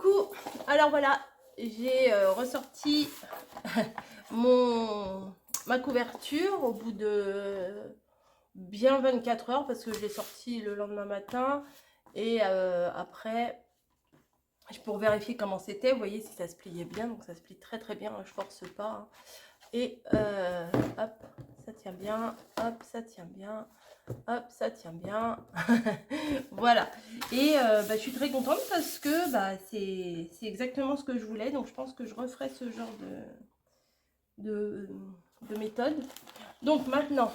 Coucou, alors voilà, j'ai ressorti ma couverture au bout de bien 24 heures parce que je l'ai sorti le lendemain matin et après, pour vérifier comment c'était, vous voyez si ça se pliait bien, donc ça se plie très très bien, je force pas, hein. Et hop, ça tient bien, hop, ça tient bien. Hop, ça tient bien. Voilà. Et je suis très contente parce que c'est exactement ce que je voulais. Donc, je pense que je referai ce genre de, de méthode. Donc, maintenant,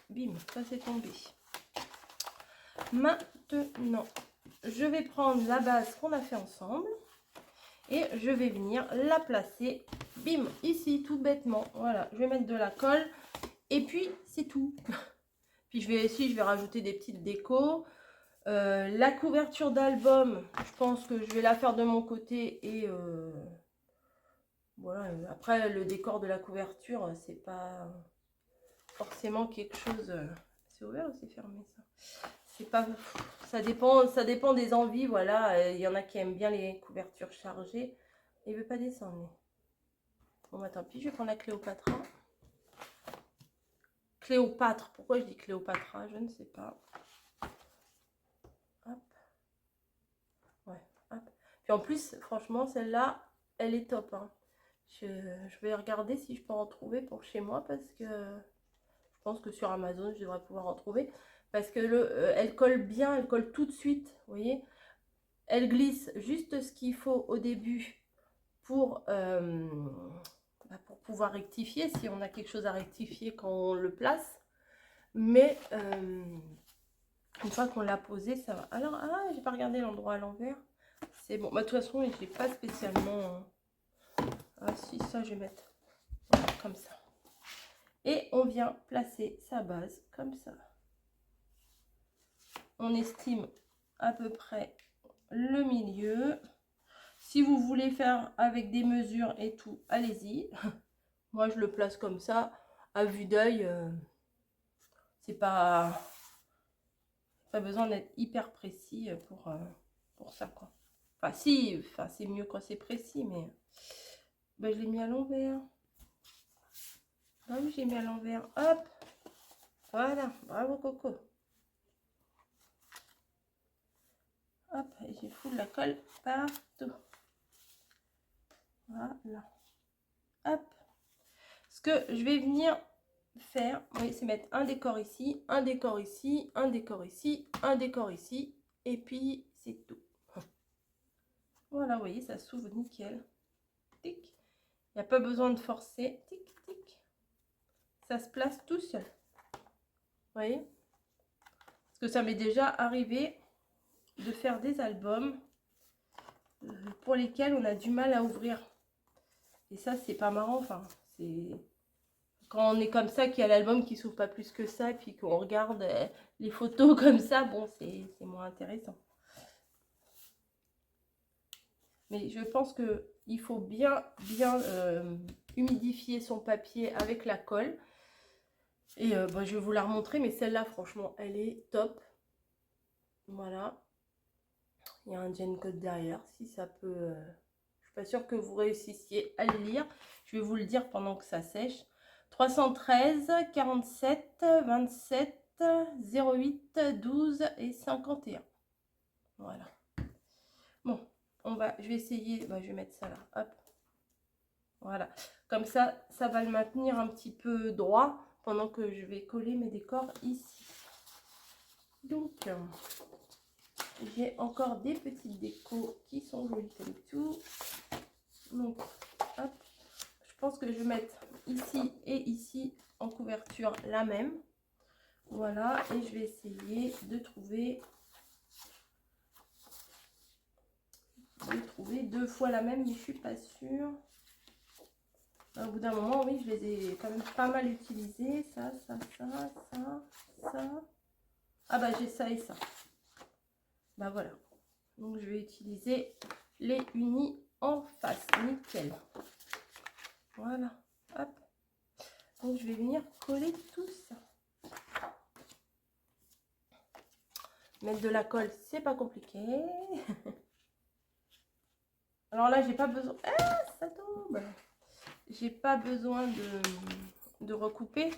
bim, ça c'est tombé. Maintenant, je vais prendre la base qu'on a fait ensemble. Et je vais venir la placer, bim, ici, tout bêtement. Voilà, je vais mettre de la colle. Et puis, c'est tout. Puis je vais rajouter des petites décos. La couverture d'album, je pense que je vais la faire de mon côté et voilà. Après, le décor de la couverture, c'est pas forcément quelque chose. C'est ouvert ou c'est fermé ça? C'est pas. Ça dépend des envies. Voilà, il y en a qui aiment bien les couvertures chargées. Il veut pas descendre. Bon, bah, tant pis, je vais prendre la Cléopatra. Cléopâtre, pourquoi je dis Cléopatra? Je ne sais pas. Hop. Ouais, hop. Puis en plus, franchement, celle-là, elle est top, hein. Je vais regarder si je peux en trouver pour chez moi parce que je pense que sur Amazon, je devrais pouvoir en trouver. Parce que elle colle bien, elle colle tout de suite, vous voyez. Elle glisse juste ce qu'il faut au début pour pouvoir rectifier, si on a quelque chose à rectifier quand on le place. Mais une fois qu'on l'a posé, ça va. Alors, j'ai pas regardé l'endroit à l'envers. C'est bon. De toute façon, je n'ai pas spécialement... Ah si, ça, je vais mettre comme ça. Et on vient placer sa base comme ça. On estime à peu près le milieu. Si vous voulez faire avec des mesures et tout, allez-y. Moi, je le place comme ça, à vue d'œil. C'est pas besoin d'être hyper précis pour ça, quoi. Enfin, si, c'est mieux quand c'est précis, mais je l'ai mis à l'envers. Ah oui, j'ai mis à l'envers. Hop, voilà, bravo Coco. Hop, et j'ai foutu de la colle partout. Voilà. Hop. Ce que je vais venir faire, oui, c'est mettre un décor ici, un décor ici, un décor ici, un décor ici, et puis c'est tout. Voilà, vous voyez, ça s'ouvre nickel. Tic. Il n'y a pas besoin de forcer. Tic, tic. Ça se place tout seul. Vous voyez? Parce que ça m'est déjà arrivé de faire des albums pour lesquels on a du mal à ouvrir. Et ça, c'est pas marrant. Enfin, c'est quand on est comme ça, qu'il y a l'album qui s'ouvre pas plus que ça, et puis qu'on regarde les photos comme ça, bon, c'est moins intéressant. Mais je pense que il faut bien humidifier son papier avec la colle. Et je vais vous la remontrer, mais celle-là, franchement, elle est top. Voilà. Il y a un Gen code derrière, si ça peut... je suis pas sûre que vous réussissiez à le lire. Je vais vous le dire pendant que ça sèche. 313, 47, 27, 08, 12 et 51. Voilà. Bon, je vais essayer... je vais mettre ça là. Hop. Voilà. Comme ça, ça va le maintenir un petit peu droit pendant que je vais coller mes décors ici. Donc... j'ai encore des petites décos qui sont jolies comme tout. Donc, hop, je pense que je vais mettre ici et ici en couverture la même. Voilà, et je vais essayer de trouver deux fois la même, mais je suis pas sûre. Au bout d'un moment, oui, je les ai quand même pas mal utilisés. Ça. Ah j'ai ça et ça. Voilà. Donc je vais utiliser les unis en face. Nickel. Voilà. Hop. Donc je vais venir coller tout ça. Mettre de la colle, c'est pas compliqué. Alors là, j'ai pas besoin... Ah, ça tombe. J'ai pas besoin de recouper.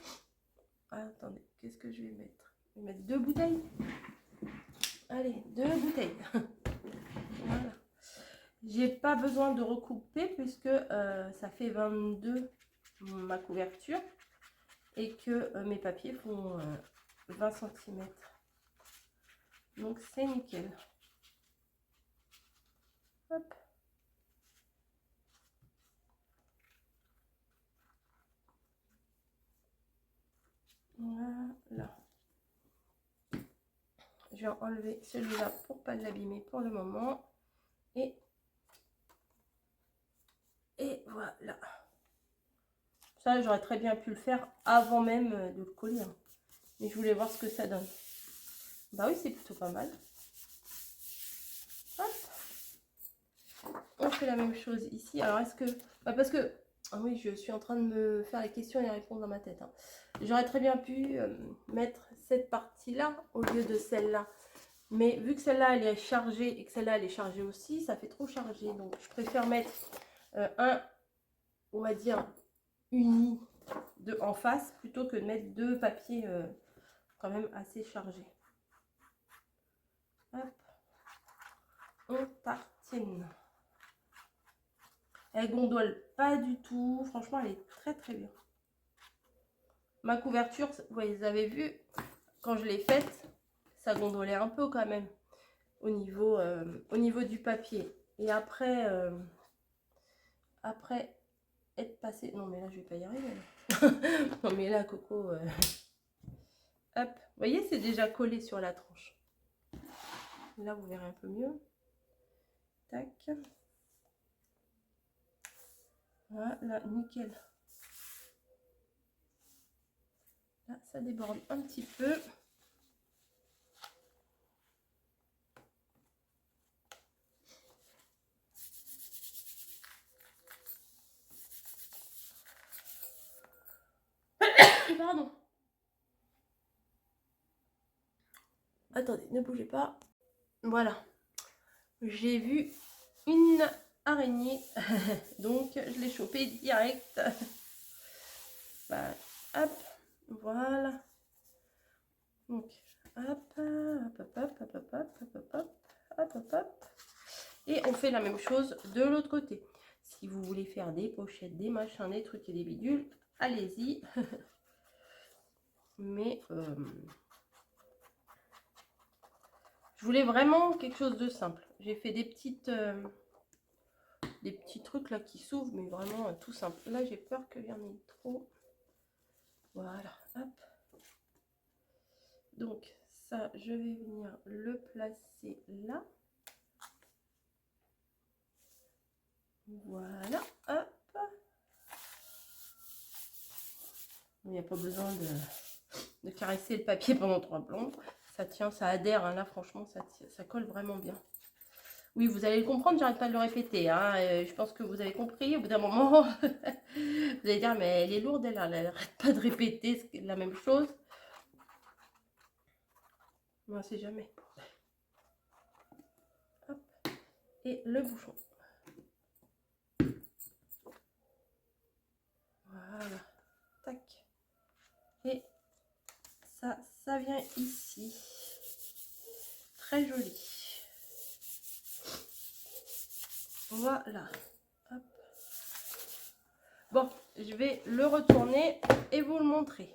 Ah, attendez, qu'est-ce que je vais mettre? Je vais mettre 2 bouteilles. Allez, 2 bouteilles. Voilà. J'ai pas besoin de recouper puisque ça fait 22 ma couverture et que mes papiers font 20 cm. Donc c'est nickel. Hop. Voilà. Je vais enlever celui-là pour pas l'abîmer pour le moment. Et voilà. Ça, j'aurais très bien pu le faire avant même de le coller. Hein. Mais je voulais voir ce que ça donne. Bah oui, c'est plutôt pas mal. Hop. On fait la même chose ici. Alors, est-ce que... Bah parce que... Ah oui, je suis en train de me faire les questions et les réponses dans ma tête. Hein. J'aurais très bien pu mettre cette partie-là au lieu de celle-là. Mais vu que celle-là, elle est chargée et que celle-là, elle est chargée aussi, ça fait trop chargé. Donc, je préfère mettre un, on va dire, uni en face plutôt que de mettre 2 papiers quand même assez chargés. Hop. On tartine. Elle gondole pas du tout. Franchement, elle est très très bien. Ma couverture, vous avez vu, quand je l'ai faite, ça gondolait un peu quand même au niveau du papier. Et après, après être passé... Non mais là, je vais pas y arriver. Non mais là, Coco... Hop. Vous voyez, c'est déjà collé sur la tranche. Là, vous verrez un peu mieux. Tac. Voilà, nickel. Là, ça déborde un petit peu. Pardon. Attendez, ne bougez pas. Voilà. J'ai vu une araignée. Donc, je l'ai chopée direct. Bah, hop. Voilà. Donc, hop, hop, hop, hop, hop, hop, hop, hop, hop, hop, hop, hop. Et on fait la même chose de l'autre côté. Si vous voulez faire des pochettes, des machins, des trucs et des bidules, allez-y. Mais je voulais vraiment quelque chose de simple. J'ai fait des petits trucs là qui s'ouvrent, mais vraiment tout simple. Là, j'ai peur qu'il y en ait trop. Voilà, hop. Donc, ça, je vais venir le placer là. Voilà, hop. Il n'y a pas besoin de caresser le papier pendant 3 plombs. Ça tient, ça adhère. Hein. Là, franchement, ça colle vraiment bien. Oui, vous allez le comprendre, j'arrête pas de le répéter. Hein. Je pense que vous avez compris. Au bout d'un moment, vous allez dire, mais elle est lourde, elle n'arrête pas de répéter la même chose. Mais on ne sait jamais. Hop. Et le bouchon. Voilà. Tac. Et ça vient ici. Très joli. Voilà. Hop. Bon, je vais le retourner et vous le montrer.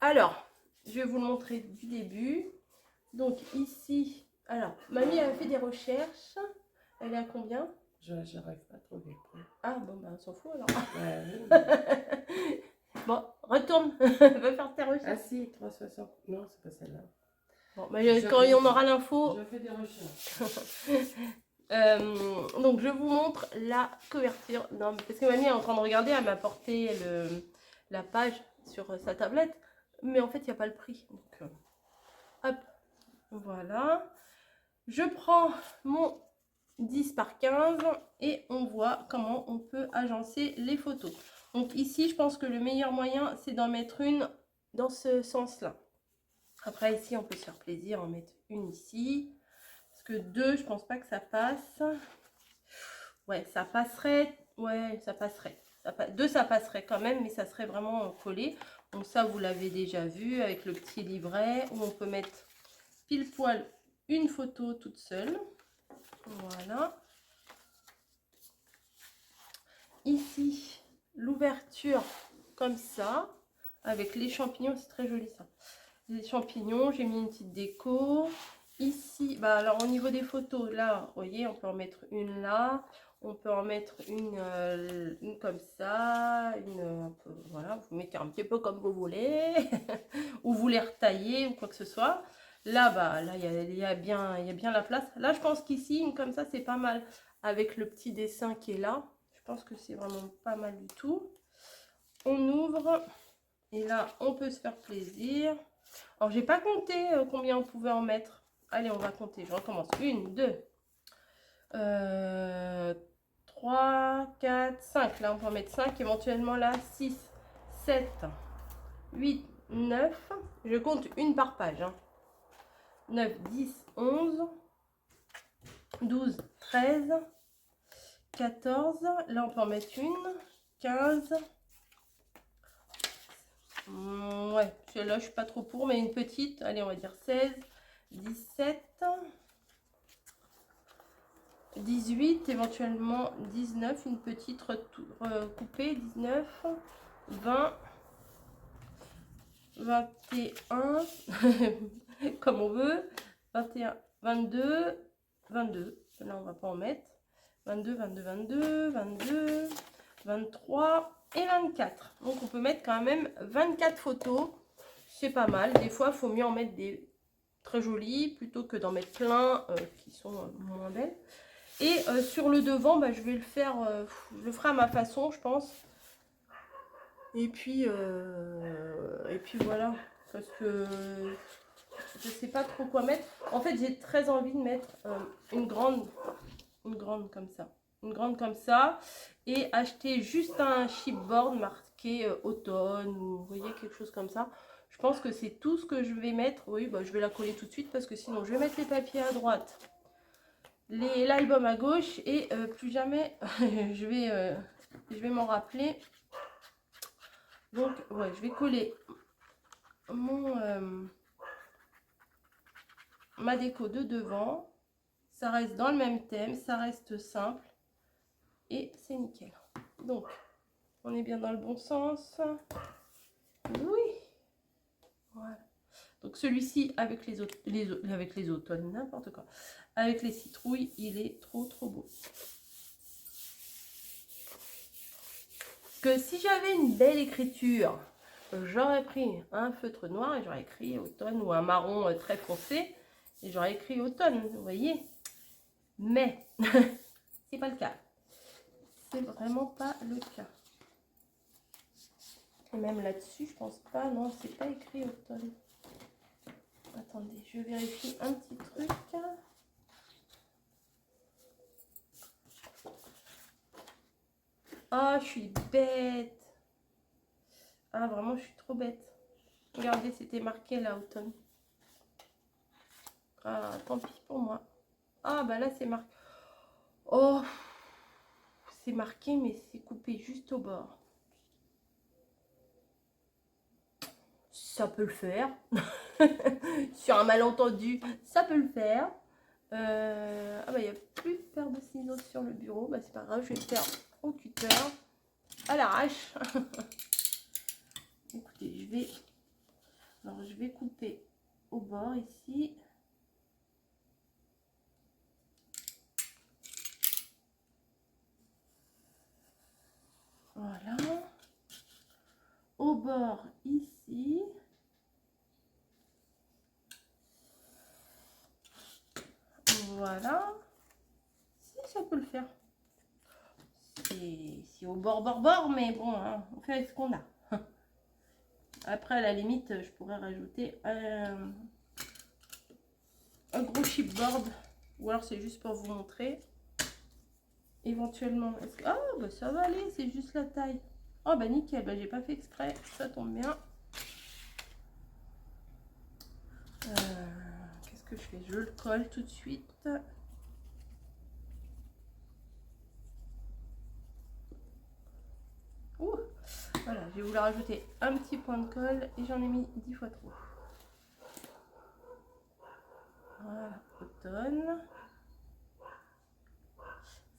Alors, je vais vous le montrer du début. Donc ici, alors, mamie a fait des recherches. Elle est à combien? J'arrive pas à trouver. Ah bon, ben on s'en fout alors. Ouais, Bon, retourne, va faire tes recherches. ah si, 360. Non, c'est pas celle-là. Bon, ben, quand on aura l'info. Je fais des recherches. Donc je vous montre la couverture. Non, parce que mamie est en train de regarder, elle m'a apporté la page sur sa tablette. Mais en fait, il n'y a pas le prix. Donc, hop, voilà. Je prends mon 10 par 15 et on voit comment on peut agencer les photos. Donc ici, je pense que le meilleur moyen, c'est d'en mettre une dans ce sens-là. Après, ici, on peut se faire plaisir, en mettre une ici. Parce que 2, je pense pas que ça passe. Ouais, ça passerait. Ouais, ça passerait. 2, ça passerait quand même, mais ça serait vraiment collé. Donc ça, vous l'avez déjà vu avec le petit livret où on peut mettre pile poil une photo toute seule. Voilà. Ici, l'ouverture comme ça, avec les champignons. C'est très joli ça. Les champignons, j'ai mis une petite déco. Ici, bah alors au niveau des photos, là, vous voyez, on peut en mettre une là. On peut en mettre une comme ça, un peu, voilà, vous mettez un petit peu comme vous voulez, ou vous les retaillez ou quoi que ce soit. Là, bah, là, il y a bien la place. Là, je pense qu'ici, une comme ça, c'est pas mal. Avec le petit dessin qui est là, je pense que c'est vraiment pas mal du tout. On ouvre, et là, on peut se faire plaisir. Alors, j'ai pas compté combien on pouvait en mettre. Allez, on va compter, je recommence. 1, 2, 3, 4, 5. Là, on peut en mettre 5. Éventuellement, là, 6, 7, 8, 9. Je compte une par page. 9, 10, 11, 12, 13, 14. Là, on peut en mettre une. 15. Ouais, là, je suis pas trop pour, mais une petite. Allez, on va dire 16, 17. 18, éventuellement 19, une petite recoupée, 19, 20, 21, comme on veut, 21, 22, 22, là on va pas en mettre, 22, 22, 22, 22, 23 et 24. Donc on peut mettre quand même 24 photos, c'est pas mal. Des fois, il faut mieux en mettre des très jolies plutôt que d'en mettre plein qui sont moins belles. Et sur le devant, bah, je vais le faire, je le ferai à ma façon, je pense. Et puis voilà, parce que je sais pas trop quoi mettre. En fait, j'ai très envie de mettre une grande comme ça. Une grande comme ça. Et acheter juste un chipboard marqué automne ou vous voyez, quelque chose comme ça. Je pense que c'est tout ce que je vais mettre. Oui, bah, je vais la coller tout de suite parce que sinon, je vais mettre les papiers à droite. L'album à gauche et plus jamais je vais m'en rappeler. Donc ouais, je vais coller ma déco de devant. Ça reste dans le même thème, ça reste simple et c'est nickel. Donc on est bien dans le bon sens. Oui, voilà. Donc celui-ci avec les autres, avec les automnes, n'importe quoi, avec les citrouilles, il est trop beau. Que si j'avais une belle écriture, j'aurais pris un feutre noir et j'aurais écrit automne, ou un marron très foncé et j'aurais écrit automne, vous voyez. Mais c'est pas le cas. C'est vraiment pas le cas. Et même là-dessus, je pense pas. Non, c'est pas écrit automne. Attendez, je vérifie un petit truc. Ah, je suis bête. Ah, vraiment, je suis trop bête. Regardez, c'était marqué là, automne. Ah, tant pis pour moi. Ah, bah là, c'est marqué. Oh, c'est marqué, mais c'est coupé juste au bord. Ça peut le faire. Sur un malentendu, ça peut le faire. Ah bah, il n'y a plus de paire de ciseaux sur le bureau. Bah, c'est pas grave, je vais le faire au cutter. À l'arrache. Écoutez, je vais couper au bord ici. Voilà. Au bord ici. Voilà. Si, ça peut le faire. C'est au bord, mais bon, hein, on fait avec ce qu'on a. Après, à la limite, je pourrais rajouter un gros chipboard. Ou alors, c'est juste pour vous montrer. Éventuellement. Ah, bah ça va aller, c'est juste la taille. Oh, bah nickel, bah j'ai pas fait exprès. Ça tombe bien. Qu'est-ce que je fais? Je le colle tout de suite. Ouh, voilà, j'ai voulu rajouter un petit point de colle et j'en ai mis 10 fois trop. Voilà, automne.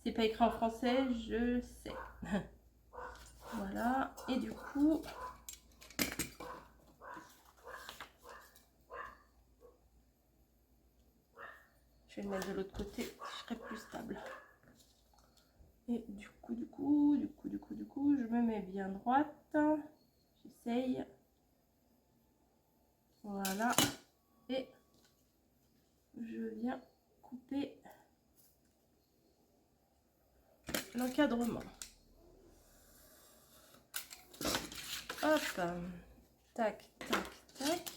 C'est pas écrit en français, je sais. Voilà, et du coup, je vais le mettre de l'autre côté, je serai plus stable. Et du coup, je me mets bien droite. J'essaye. Voilà. Et je viens couper l'encadrement. Hop. Tac, tac, tac.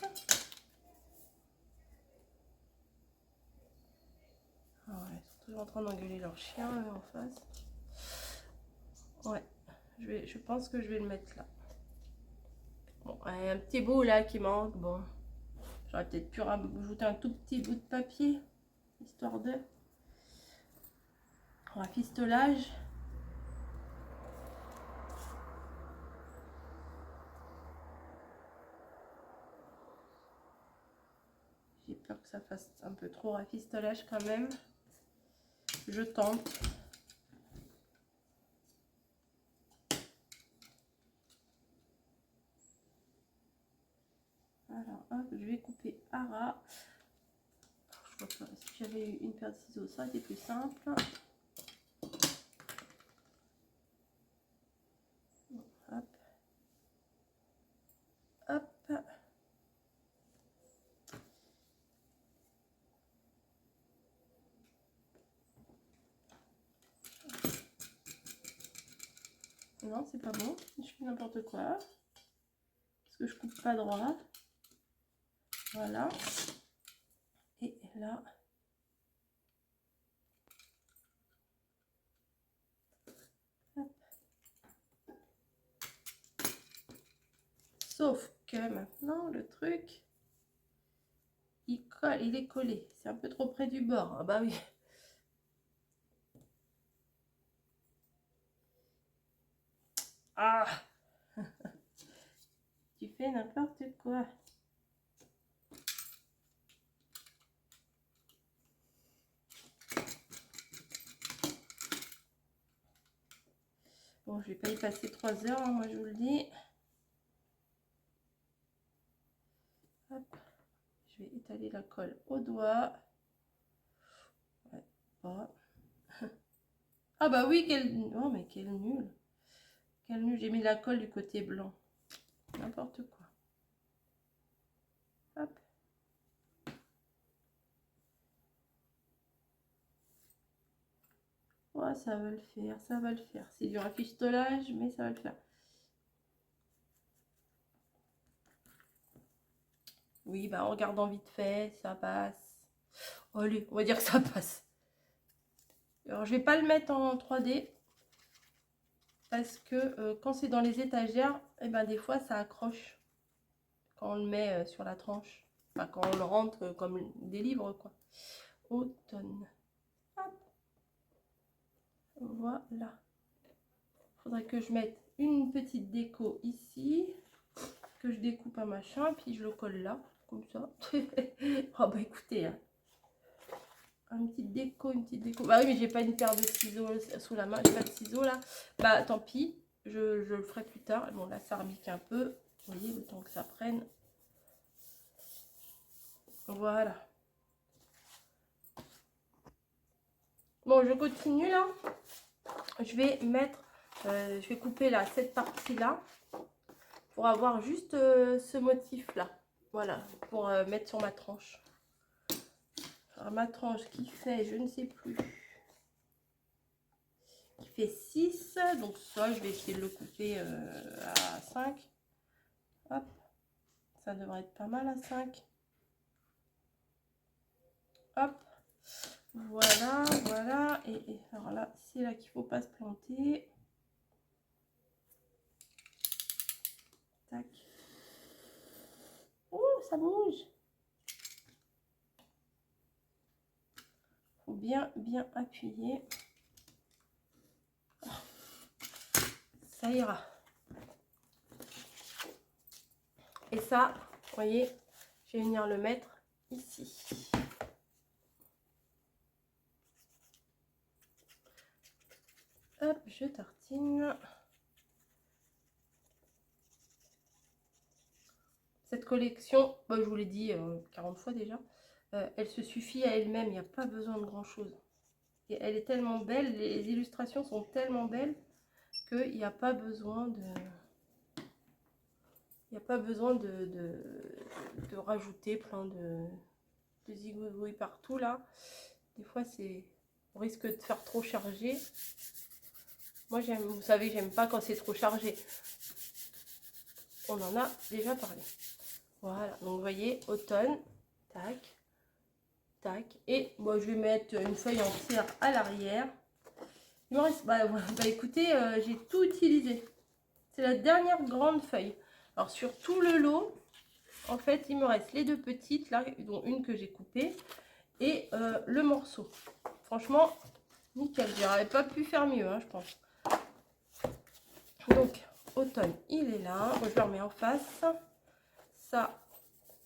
Ah ouais, ils sont toujours en train d'engueuler leur chien en face. Ouais, je pense que je vais le mettre là. Bon, ouais, un petit bout là qui manque. Bon, j'aurais peut-être pu rajouter un tout petit bout de papier, histoire de rafistolage. J'ai peur que ça fasse un peu trop rafistolage quand même. Je tente. Alors, hop, je vais couper à ras. Je crois que si j'avais eu une paire de ciseaux, ça aurait été plus simple. Hop. Hop. Non, c'est pas bon. Je fais n'importe quoi. Parce que je coupe pas droit. Voilà. Et là. Hop. Sauf que maintenant, le truc, il colle, il est collé. C'est un peu trop près du bord. Ah bah oui. Ah. Tu fais n'importe quoi. Bon, je vais pas y passer 3 heures, hein, moi je vous le dis. Hop. Je vais étaler la colle au doigt. Ouais, pas. Ah bah oui, quel... Oh mais quel nul. Quel nul. J'ai mis la colle du côté blanc. N'importe quoi. Hop. Ouais, ça va le faire, ça va le faire. C'est du rafistolage, mais ça va le faire. Oui, bah en regardant vite fait, ça passe. Allez, on va dire que ça passe. Alors, je vais pas le mettre en 3D. Parce que quand c'est dans les étagères, et ben des fois ça accroche. Quand on le met sur la tranche. Enfin, quand on le rentre comme des livres, quoi. Automne. Hop. Voilà. Faudrait que je mette une petite déco ici. Que je découpe un machin. Puis je le colle là. Comme ça. Oh bah écoutez. Hein. Une petite déco, une petite déco. Bah oui, mais j'ai pas une paire de ciseaux sous la main. J'ai pas de ciseaux là. Bah tant pis. Je le ferai plus tard. Bon là ça rebique un peu. Vous voyez, le temps que ça prenne. Voilà. Bon, je continue là. Je vais mettre, je vais couper là, cette partie-là. Pour avoir juste ce motif-là. Voilà, pour mettre sur ma tranche. Alors, ma tranche qui fait, je ne sais plus. Qui fait 6. Donc ça, je vais essayer de le couper à 5. Hop. Ça devrait être pas mal à 5. Hop. Voilà, voilà. Et alors là, c'est là qu'il ne faut pas se planter. Tac. Oh, ça bouge. faut bien appuyer. Ça ira. Et ça, vous voyez, je vais venir le mettre ici. Hop, je tartine. Cette collection, bah, je vous l'ai dit 40 fois déjà, elle se suffit à elle-même, il n'y a pas besoin de grand chose. Et elle est tellement belle, les illustrations sont tellement belles qu'il n'y a pas besoin de... Il n'y a pas besoin de rajouter plein de zigouilles partout là. Des fois, on risque de faire trop chargé. Moi, vous savez, j'aime pas quand c'est trop chargé. On en a déjà parlé. Voilà, donc vous voyez, automne, tac, tac. Et moi, je vais mettre une feuille entière à l'arrière. Il me reste, bah écoutez, j'ai tout utilisé. C'est la dernière grande feuille. Alors sur tout le lot, en fait, il me reste les deux petites, là, dont une que j'ai coupée, et le morceau. Franchement, nickel. J'aurais pas pu faire mieux, hein, je pense. Donc, automne, il est là. Moi, je le remets en face. Ça,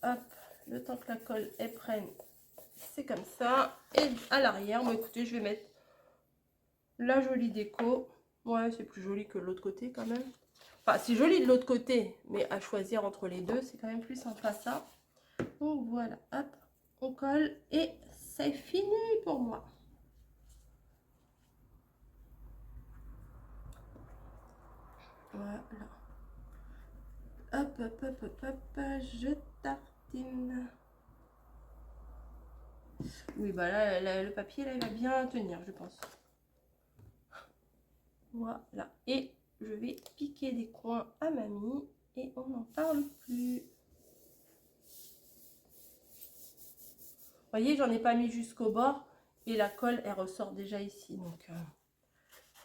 hop, le temps que la colle elle prenne, c'est comme ça. Et à l'arrière, bon, écoutez, je vais mettre la jolie déco. Ouais, c'est plus joli que l'autre côté quand même. Enfin, c'est joli de l'autre côté, mais à choisir entre les deux, c'est quand même plus sympa ça. Donc voilà, hop, on colle et c'est fini pour moi. Voilà. Hop, hop, hop, hop, hop, je tartine. Oui, bah là, le papier, là, il va bien tenir, je pense. Voilà, et je vais piquer des coins à mamie et on n'en parle plus. Vous voyez, j'en ai pas mis jusqu'au bord et la colle, elle ressort déjà ici. Donc,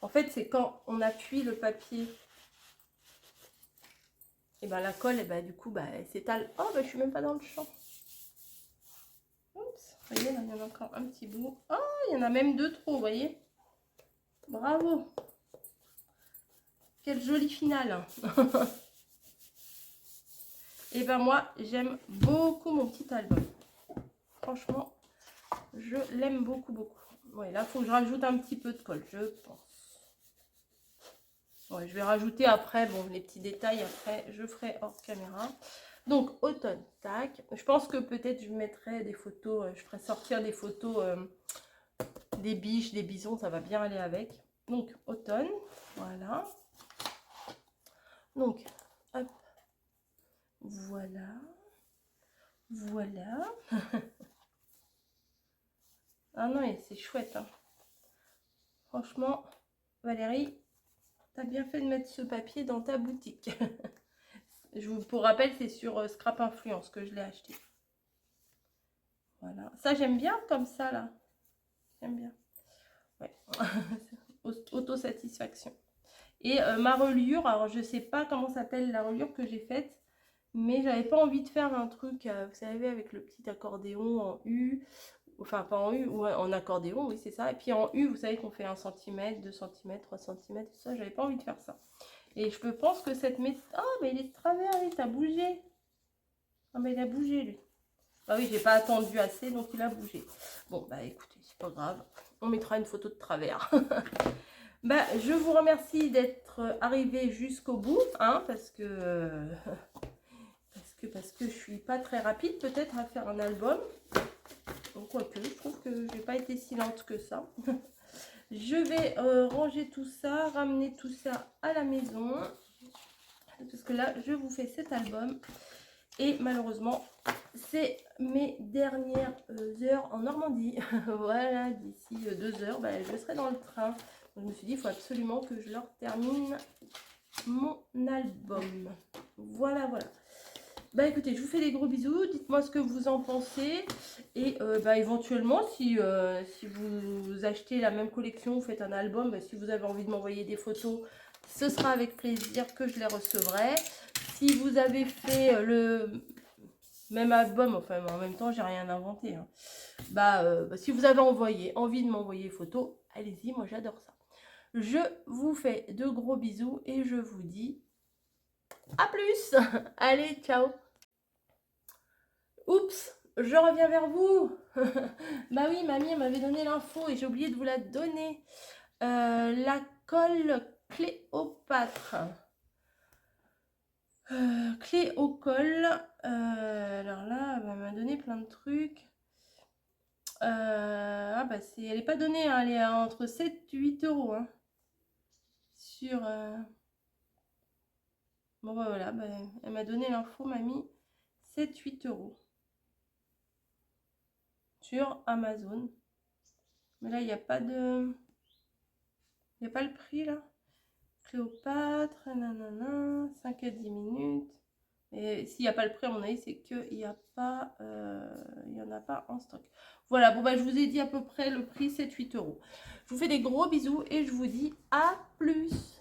en fait, c'est quand on appuie le papier, et ben la colle, et ben, du coup, bah, elle s'étale. Oh, bah, je suis même pas dans le champ. Oups, vous voyez, là, il y en a encore un petit bout. Oh, il y en a même deux trop, vous voyez. Bravo. Quelle jolie finale. Et ben moi, j'aime beaucoup mon petit album. Franchement, je l'aime beaucoup, beaucoup. Ouais, là, il faut que je rajoute un petit peu de colle, je pense. Ouais, je vais rajouter après, bon, les petits détails, après, je ferai hors caméra. Donc, automne, tac. Je pense que peut-être je mettrai des photos, je ferai sortir des photos des biches, des bisons, ça va bien aller avec. Donc, automne, voilà. Donc, hop, voilà. Voilà. Ah non, c'est chouette, hein. Franchement, Valérie, t'as bien fait de mettre ce papier dans ta boutique. Pour rappel, c'est sur Scrap Influence que je l'ai acheté. Voilà. Ça, j'aime bien comme ça, là. J'aime bien. Ouais. Autosatisfaction. Et ma reliure, alors je sais pas comment s'appelle la reliure que j'ai faite, mais j'avais pas envie de faire un truc, vous savez, avec le petit accordéon en U. Enfin, pas en U, ou en accordéon, oui, c'est ça. Et puis en U, vous savez qu'on fait 1 cm, 2 cm, 3 cm, tout ça. J'avais pas envie de faire ça. Et je pense que cette méthode... Oh, mais il est de travers, lui, t'as bougé. Ah, mais il a bougé, lui. Bah oui, j'ai pas attendu assez, donc il a bougé. Bon, bah écoutez, c'est pas grave. On mettra une photo de travers. Bah, je vous remercie d'être arrivé jusqu'au bout, hein, parce que je suis pas très rapide, peut-être, à faire un album. Donc, quoique, je trouve que j'ai pas été si lente que ça. Je vais ranger tout ça, ramener tout ça à la maison. Parce que là, je vous fais cet album. Et malheureusement, c'est mes dernières heures en Normandie. Voilà, d'ici 2 heures, bah, je serai dans le train. Donc, je me suis dit, il faut absolument que je leur termine mon album. Voilà, voilà. Bah écoutez, je vous fais des gros bisous. Dites-moi ce que vous en pensez. Et bah, éventuellement, si vous achetez la même collection, vous faites un album, bah, si vous avez envie de m'envoyer des photos, ce sera avec plaisir que je les recevrai. Si vous avez fait Même album, enfin, en même temps, j'ai rien inventé. Hein. Si vous avez envie de m'envoyer photo, allez-y, moi j'adore ça. Je vous fais de gros bisous et je vous dis à plus. Allez, ciao. Oups, je reviens vers vous. Bah oui, mamie, elle m'avait donné l'info et j'ai oublié de vous la donner. La colle Cléopâtre. Clé au col. Alors là, elle m'a donné plein de trucs. Elle n'est pas donnée, hein, elle est entre 7 et 8 euros. Hein, sur. Bon, bah voilà, elle m'a donné l'info, mamie. 7-8 euros. Sur Amazon. Mais là, il n'y a pas de. Il n'y a pas le prix là. Cléopâtre, nanana, 5 à 10 minutes. Et s'il n'y a pas le prix, à mon avis, c'est qu'il n'y a pas, il y en a pas en stock. Voilà, bon bah je vous ai dit à peu près le prix, 7-8 euros. Je vous fais des gros bisous et je vous dis à plus.